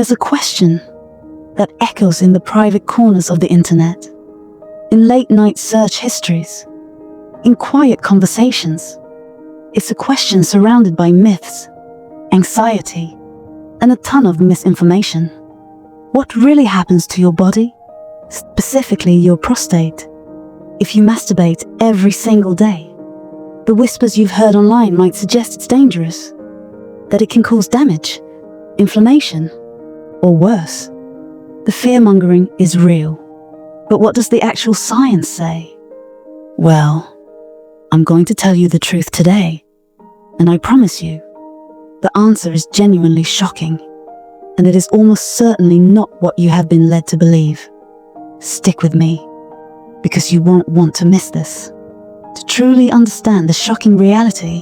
There's a question that echoes in the private corners of the internet, in late-night search histories, in quiet conversations. It's a question surrounded by myths, anxiety, and a ton of misinformation. What really happens to your body, specifically your prostate, if you masturbate every single day? The whispers you've heard online might suggest it's dangerous, that it can cause damage, inflammation, or worse. The fear-mongering is real. But what does the actual science say? Well, I'm going to tell you the truth today, and I promise you, the answer is genuinely shocking, and it is almost certainly not what you have been led to believe. Stick with me, because you won't want to miss this. To truly understand the shocking reality,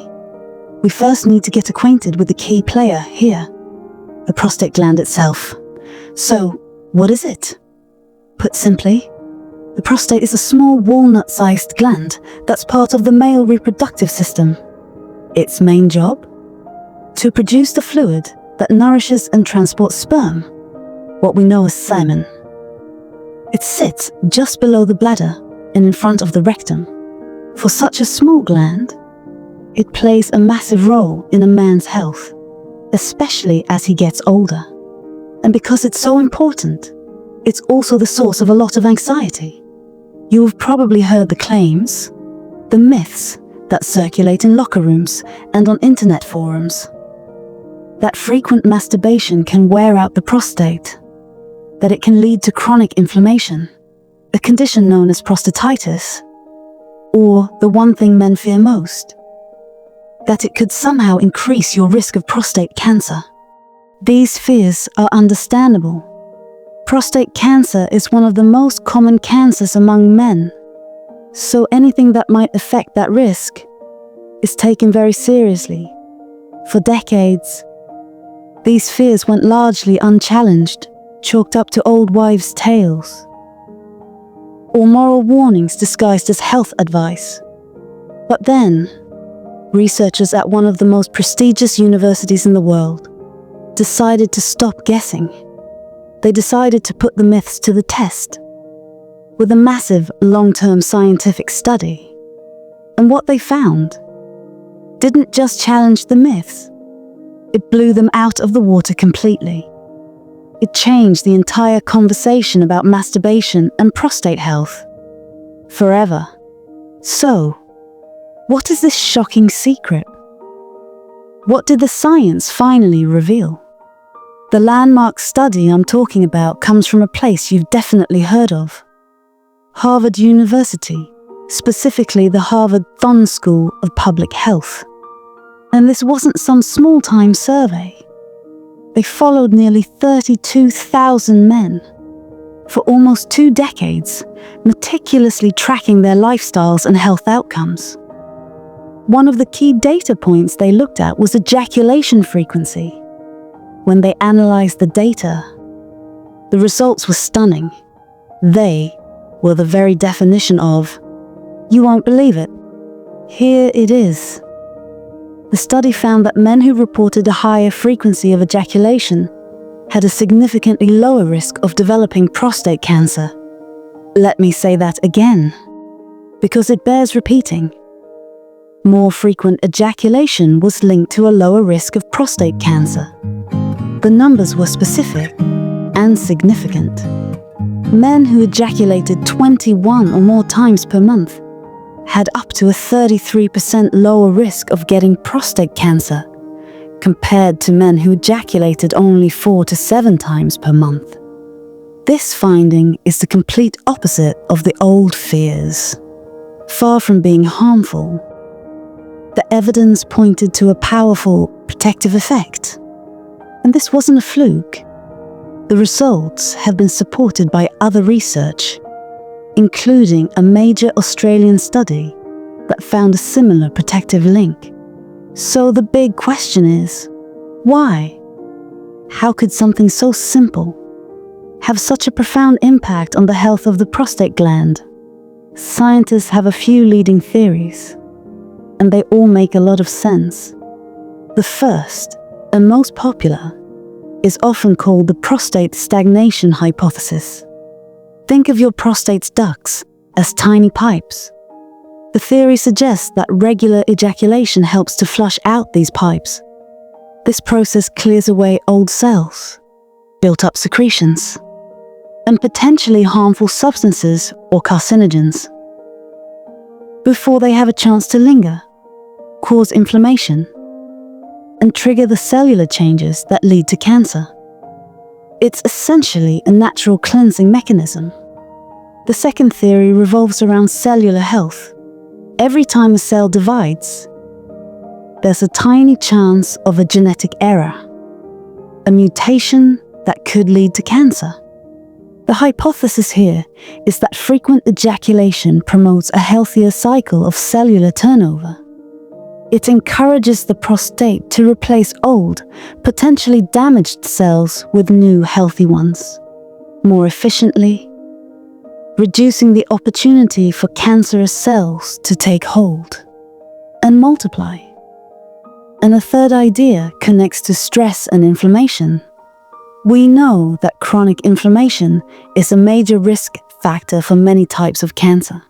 we first need to get acquainted with the key player here, the prostate gland itself. So, what is it? Put simply, the prostate is a small walnut-sized gland that's part of the male reproductive system. Its main job? To produce the fluid that nourishes and transports sperm, what we know as semen. It sits just below the bladder and in front of the rectum. For such a small gland, it plays a massive role in a man's health, especially as he gets older. And because it's so important, it's also the source of a lot of anxiety. You've probably heard the claims, the myths that circulate in locker rooms and on internet forums. That frequent masturbation can wear out the prostate, that it can lead to chronic inflammation, a condition known as prostatitis, or the one thing men fear most, that it could somehow increase your risk of prostate cancer. These fears are understandable. Prostate cancer is one of the most common cancers among men, so anything that might affect that risk is taken very seriously. For decades, these fears went largely unchallenged, chalked up to old wives' tales, or moral warnings disguised as health advice. But then, researchers at one of the most prestigious universities in the world decided to stop guessing. They decided to put the myths to the test with a massive long-term scientific study. And what they found didn't just challenge the myths, it blew them out of the water completely. It changed the entire conversation about masturbation and prostate health forever. So, what is this shocking secret? What did the science finally reveal? The landmark study I'm talking about comes from a place you've definitely heard of. Harvard University, specifically the Harvard Thon School of Public Health. And this wasn't some small-time survey. They followed nearly 32,000 men for almost 2 decades, meticulously tracking their lifestyles and health outcomes. One of the key data points they looked at was ejaculation frequency. When they analyzed the data, the results were stunning. They were the very definition of, you won't believe it. Here it is. The study found that men who reported a higher frequency of ejaculation had a significantly lower risk of developing prostate cancer. Let me say that again, because it bears repeating. More frequent ejaculation was linked to a lower risk of prostate cancer. The numbers were specific and significant. Men who ejaculated 21 or more times per month had up to a 33% lower risk of getting prostate cancer compared to men who ejaculated only 4 to 7 times per month. This finding is the complete opposite of the old fears. Far from being harmful, the evidence pointed to a powerful protective effect. And this wasn't a fluke. The results have been supported by other research, including a major Australian study that found a similar protective link. So the big question is, why? How could something so simple have such a profound impact on the health of the prostate gland? Scientists have a few leading theories, and they all make a lot of sense. The first, and most popular, is often called the prostate stagnation hypothesis. Think of your prostate's ducts as tiny pipes. The theory suggests that regular ejaculation helps to flush out these pipes. This process clears away old cells, built-up secretions, and potentially harmful substances or carcinogens before they have a chance to linger, cause inflammation, and trigger the cellular changes that lead to cancer. It's essentially a natural cleansing mechanism. The second theory revolves around cellular health. Every time a cell divides, there's a tiny chance of a genetic error, a mutation that could lead to cancer. The hypothesis here is that frequent ejaculation promotes a healthier cycle of cellular turnover. It encourages the prostate to replace old, potentially damaged cells with new healthy ones, more efficiently, reducing the opportunity for cancerous cells to take hold and multiply. And a third idea connects to stress and inflammation. We know that chronic inflammation is a major risk factor for many types of cancer.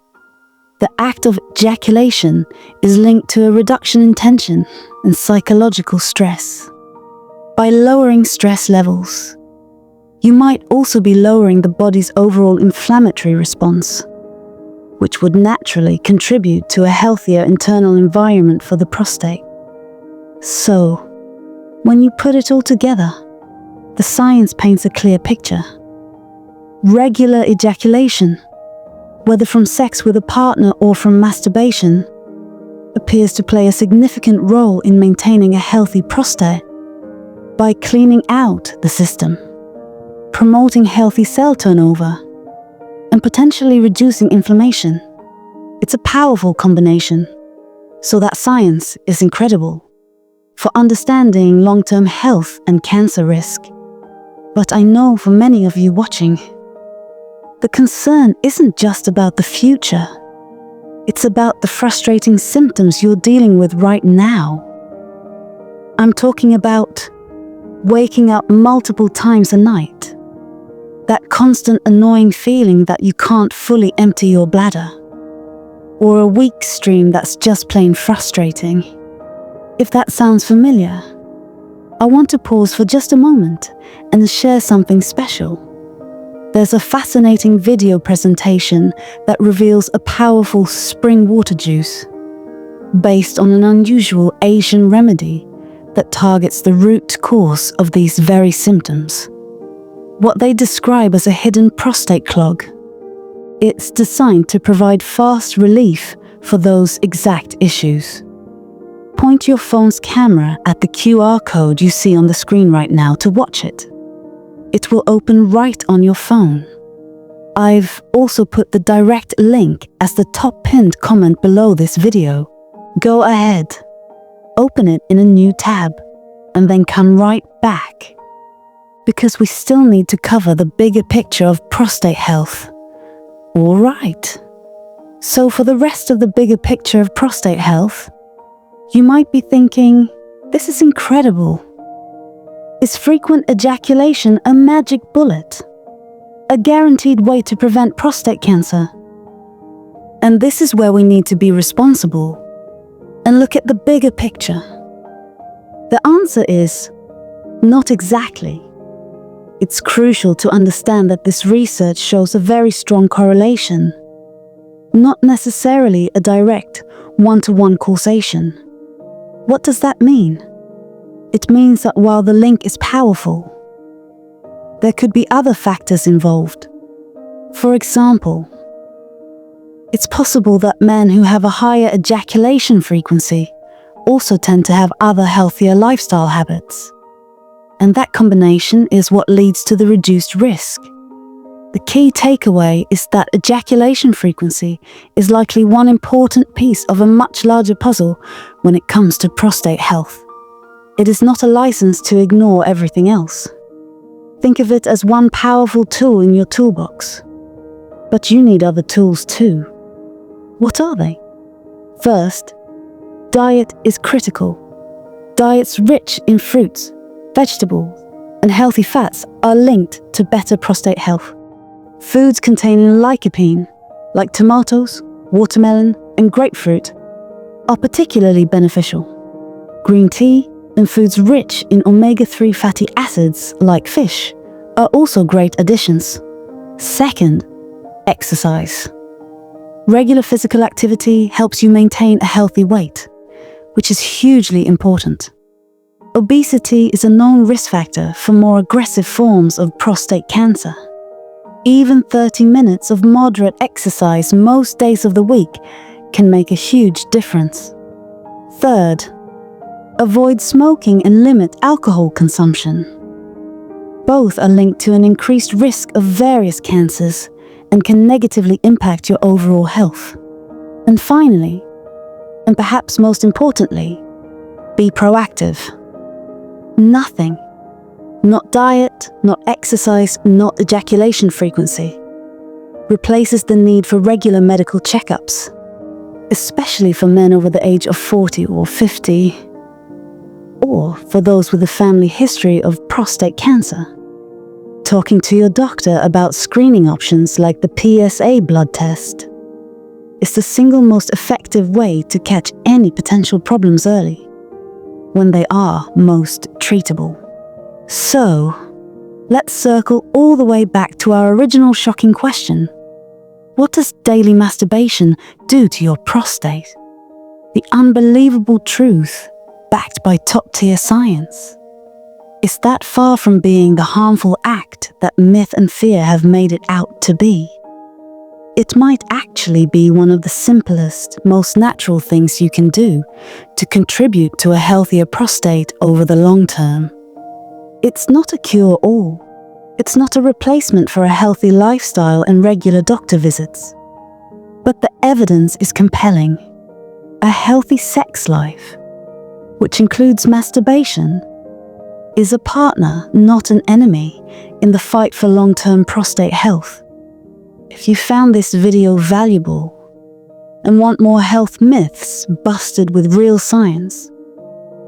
The act of ejaculation is linked to a reduction in tension and psychological stress. By lowering stress levels, you might also be lowering the body's overall inflammatory response, which would naturally contribute to a healthier internal environment for the prostate. So, when you put it all together, the science paints a clear picture. Regular ejaculation, whether from sex with a partner or from masturbation, appears to play a significant role in maintaining a healthy prostate by cleaning out the system, promoting healthy cell turnover, and potentially reducing inflammation. It's a powerful combination, so that science is incredible for understanding long-term health and cancer risk. But I know for many of you watching, the concern isn't just about the future. It's about the frustrating symptoms you're dealing with right now. I'm talking about waking up multiple times a night, that constant annoying feeling that you can't fully empty your bladder, or a weak stream that's just plain frustrating. If that sounds familiar, I want to pause for just a moment and share something special. There's a fascinating video presentation that reveals a powerful spring water juice based on an unusual Asian remedy that targets the root cause of these very symptoms, what they describe as a hidden prostate clog. It's designed to provide fast relief for those exact issues. Point your phone's camera at the QR code you see on the screen right now to watch it. It will open right on your phone. I've also put the direct link as the top pinned comment below this video. Go ahead, open it in a new tab, and then come right back, because we still need to cover the bigger picture of prostate health. All right. So for the rest of the bigger picture of prostate health, you might be thinking, this is incredible. Is frequent ejaculation a magic bullet? A guaranteed way to prevent prostate cancer? And this is where we need to be responsible and look at the bigger picture. The answer is, not exactly. It's crucial to understand that this research shows a very strong correlation, not necessarily a direct one-to-one causation. What does that mean? It means that while the link is powerful, there could be other factors involved. For example, it's possible that men who have a higher ejaculation frequency also tend to have other healthier lifestyle habits. And that combination is what leads to the reduced risk. The key takeaway is that ejaculation frequency is likely one important piece of a much larger puzzle when it comes to prostate health. It is not a license to ignore everything else. Think of it as one powerful tool in your toolbox. But you need other tools too. What are they? First, diet is critical. Diets rich in fruits, vegetables, and healthy fats are linked to better prostate health. Foods containing lycopene, like tomatoes, watermelon, and grapefruit, are particularly beneficial. Green tea and foods rich in omega-3 fatty acids, like fish, are also great additions. Second, exercise. Regular physical activity helps you maintain a healthy weight, which is hugely important. Obesity is a known risk factor for more aggressive forms of prostate cancer. Even 30 minutes of moderate exercise most days of the week can make a huge difference. Third, avoid smoking and limit alcohol consumption. Both are linked to an increased risk of various cancers and can negatively impact your overall health. And finally, and perhaps most importantly, be proactive. Nothing, not diet, not exercise, not ejaculation frequency, replaces the need for regular medical checkups, especially for men over the age of 40 or 50, or for those with a family history of prostate cancer. Talking to your doctor about screening options like the PSA blood test is the single most effective way to catch any potential problems early, when they are most treatable. So, let's circle all the way back to our original shocking question. What does daily masturbation do to your prostate? The unbelievable truth, backed by top-tier science. Is that far from being the harmful act that myth and fear have made it out to be? It might actually be one of the simplest, most natural things you can do to contribute to a healthier prostate over the long term. It's not a cure-all. It's not a replacement for a healthy lifestyle and regular doctor visits. But the evidence is compelling. A healthy sex life, which includes masturbation, is a partner, not an enemy, in the fight for long-term prostate health. If you found this video valuable and want more health myths busted with real science,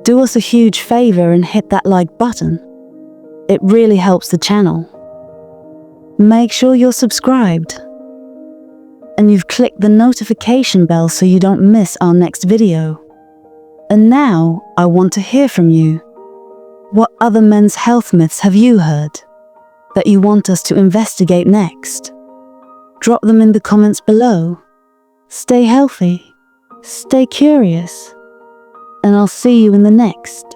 do us a huge favor and hit that like button. It really helps the channel. Make sure you're subscribed and you've clicked the notification bell so you don't miss our next video. And now I want to hear from you. What other men's health myths have you heard that you want us to investigate next? Drop them in the comments below. Stay healthy, stay curious, and I'll see you in the next